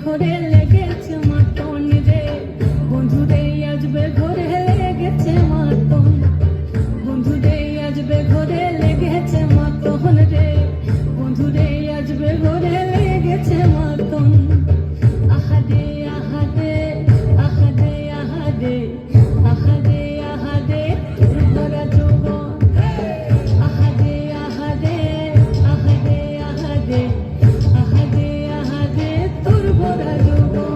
ঘরে লেগেছে মাতন রে, বন্ধুরে আসবে ঘরে লেগেছে মাতন, বন্ধুরে আসবে ঘরে লেগেছে মাতন রে, বন্ধুরে আসবে ঘরে লেগেছে মাতন। আহাদে আহাদে আহাদে আহাদে আহাদে আহাদে তোর ভরা যৌবন, আহাদে আহাদে আহাদে আহাদে আহাদে আহাদে তোর ভরা যৌবন।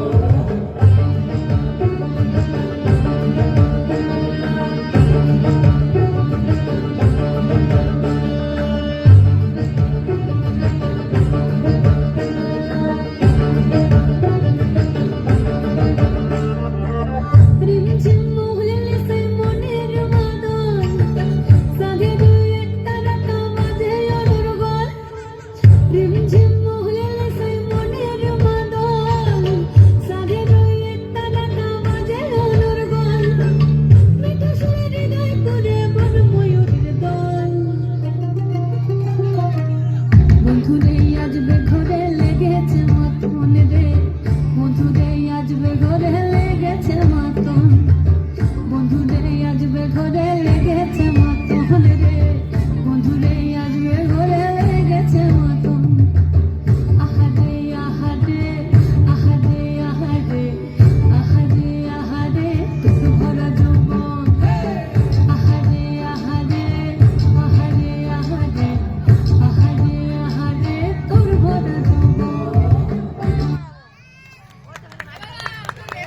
রিমঝিম মহলে সে মনের মাদন, সাধে দুই একটা রাখা মাঝে অনুর গল, রিমঝিম